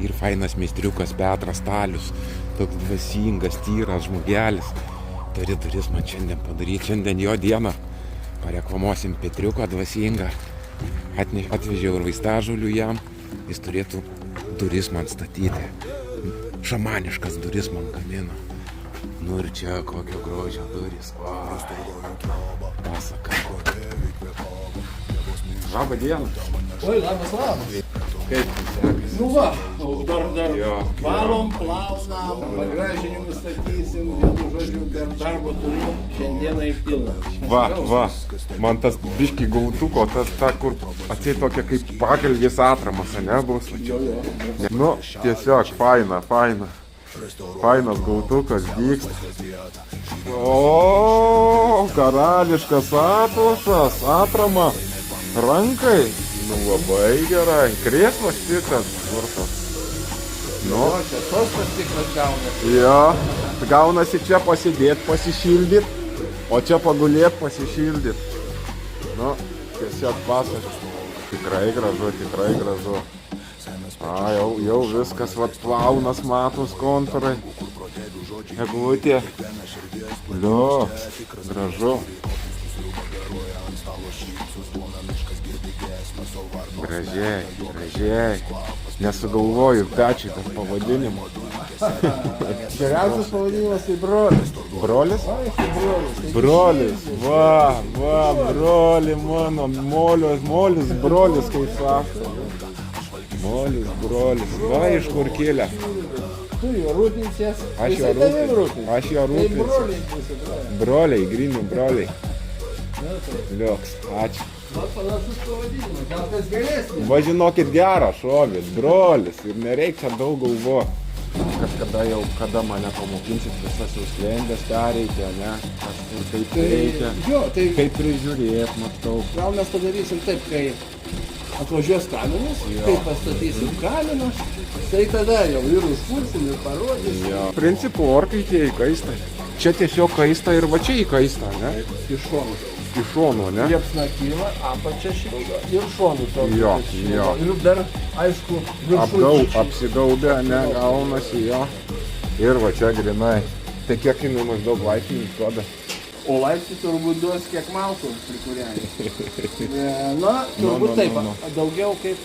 Ir fainas meistriukas Petras Stalius, toks dvasingas, tyras žmogelis. Turi duris man šiandien padaryti, šiandien jo dieną. Pareklamuosim Petriuką dvasingą. Atvežiau ir vaistažolių jam, jis turėtų duris man statyti. Šamaniškas duris man gamino. Nu ir čia kokio grožio duris. Pasaka. Labą dieną. Oi, labas. Kaip jūs sekasi? Nu va, dar Jo. valom, plaunam, pagražinimus statysim, vienu žodžiu, per darbo turiu šiandieną įpilną. Va, man tas biški gautuko, ta kur atseit tokia kaip pagalvės atramas, ne bus? Jo. Nu, tiesiog faina. Fainas gautukas dyksta. O, karališkas atlošas, atrama rankai. Nu, labai gerai. Krėslas tikras tvirtas. Nu, O čia sostas tikras gaunasi. jo, gaunasi čia pasidėt, pasišildyt, o čia pagulėt, pasišildyt. Nu, tiesiog pasas. Tikrai gražu. Jau viskas, vat plaunas matos kontūrai. Eglutė. Liu, gražu. Gražiai. Nesugalvoju pečiai tas pavadinimo. Geriausias pavadinimas tai brolis. Brolis? Ai, tai brolis. Brolis, va, broli mano, molis, brolis, kaip sako. Molis, brolis, va iš kur kilę. Tu jo rūpinsies. Aš jo Tai rūpinsiu. brolis. Broliai, grinių broliai. Liuks, ačiū. Va, panašus pavadinimas. Gal kas geresnis? Va žinokit geras šovis, brolis ir nereikia daug galvoti. Kažkada jau, kada mane pamokinsit visas jau slendės pereiti, ne? Kaip reikia, Jo, tai kaip prižiūrėt, matau. gal mes padarysim taip, kai atvažiuos kaminas, kai pastatysim kaminą, tai tada jau ir užpulsim, ir parodysim. Jo. Principų orkaitė įkaista. Čia tiesiog kaista ir va čia įkaista, ne? Iš šonų. Iš šono, ne? Liepsna kyla, apačia šildo ir šonų tokių. Jo. Ir dar, aišku, viršuj. Apsigaubė, ne, gaunasi jo. Ir va čia grinai. Tai kiek jinai maždaug laipsnių duoda? O laipsnių turbūt duos kiek malkų prikūrenė. Na, turbūt taip, daugiau kaip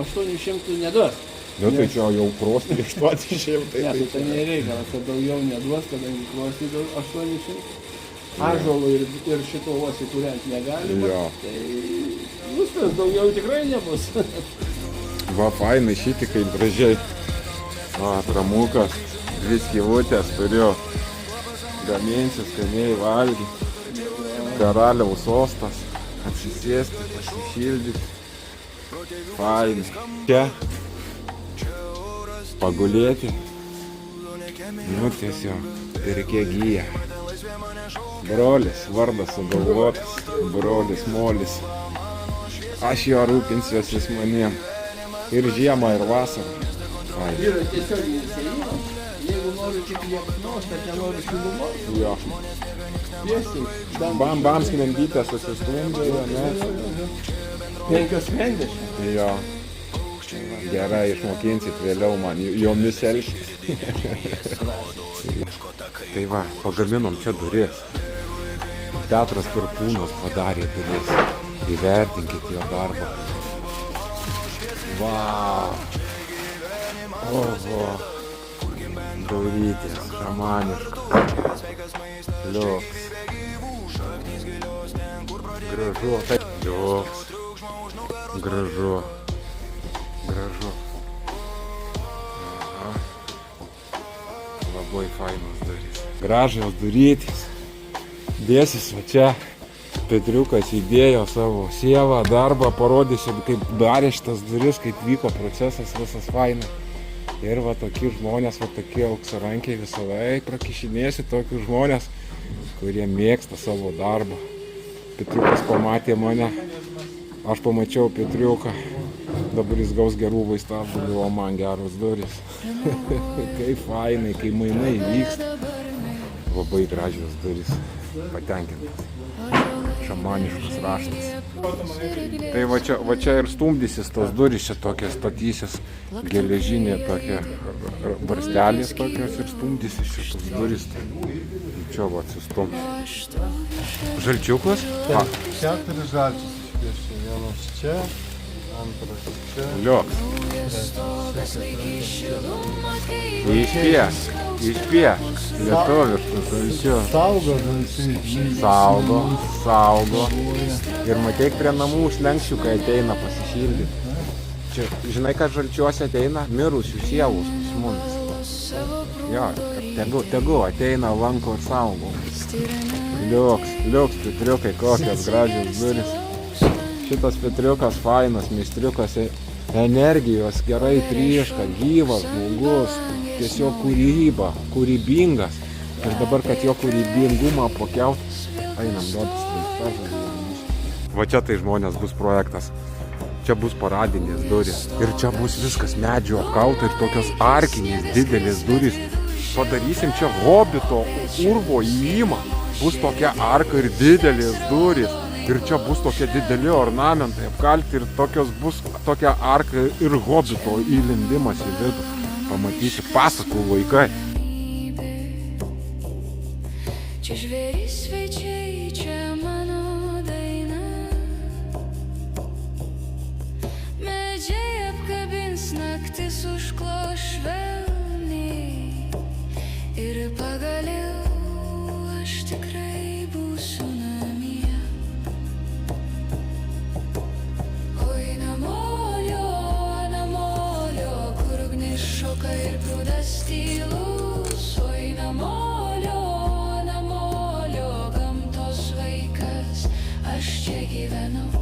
800 neduos. Nu tai čia jau krosnį 800. Ne, tai ten nereikia, kad daugiau neduos, kadangi krosnį 800. Ąžuolų ir šito uosį kuriant negalima. Jo. Tai viskas, daugiau tikrai nebus. Va, fainai šitį kaip gražiai. Va, tramukas, 2 skylutės turiu. Gaminsis, skaniai valgyti. Karaliaus sostas. Atsisėsti, pasišildyti. Fainai. Čia. Pagulėti. Nu tiesiog, pirkė gyja. Brolis, vardas sugalvotas. Brolis, molis. Aš jo rūpinsiuosi jis manim. Ir žiemą, ir vasarą. Fainai. Yra tiesioginis įėjimas. Jeigu noriu tik liepsnos, bet nenoriu šilumos, Jo. tiesiai. Bam, sklendytė susistumdėjo, ne? 550. Jo. Gerai, išmokinsit vėliau man jomis elgtis. Tai va, pagaminom čia duris. Petras Perkūnas padarė duris. Įvertinkit jo darbą. Vau. Oho. Daurytės, šamaniškas. Liuks. Gražu. Liuks. Gražu. Aha. Labai fainos durys. Gražios durytės. Dėsis va čia. Petriukas įdėjo savo sielą, darbą, parodysiu, kaip darė šitas duris, kaip vyko procesas visas fainai. Ir va tokie žmonės, va tokie auksarankiai visą laiką prakišinėsi tokius žmonės, kurie mėgsta savo darbą. Petriukas pamatė mane, aš pamačiau Petriuką. Dabar jis gaus gerų vaistažolių, o man geros durys. Kaip fainai, kai mainai vyksta. Labai gražios durys. Patenkintas. Šamaniškas raštas. Tai va čia ir stumdysis tos durys, čia tokie statysis geležinė tokie barstelės tokios ir stumdysis šitos durys. Čia va atsistum. Žalčiukas? Taip, 4 žalčius išpieščiau. Vienas čia, antras čia. Liuks. Išpiešk. Lietuviškas žalčius. Saugo žalčiai. Saugo. Ir mateik prie namų užlenkščių, kai ateina pasišildyti. Čia, žinai, kad žalčiuose ateina mirusių sielus pas mumis. Jo, tegu ateina, lanko ir saugo. Liuks, Petriukai, kokios gražios durys. Šitas Petriukas fainas, meistriukas, energijos, gerai trieška, gyvas žmogus, tiesiog kūrybingas. Ir dabar, kad jo kūrybingumą pakiaut, einam duotis traistažą. Va čia tai žmonės bus projektas. Čia bus paradinės durys. Ir čia bus viskas medžio apkauta ir tokios arkinės didelės durys. Padarysim čia hobito urvo įėjimą. Bus tokia arka ir didelės durys. Ir čia bus tokie dideli ornamentai apkalti ir tokios bus tokia arka ir hobito įlindimas į vidų. Pamatysi, pasakų vaikai. Čia žvėris svečiai, čia mano daina. Medžiai apkabins, naktis užkloš švelniai. Ir pagaliau aš tikrai būsiu namie. Oi namolio, namolio, kur ugnis šoka ir prūdas tylus. Oi namolio, namolio, gamtos vaikas, aš čia gyvenu.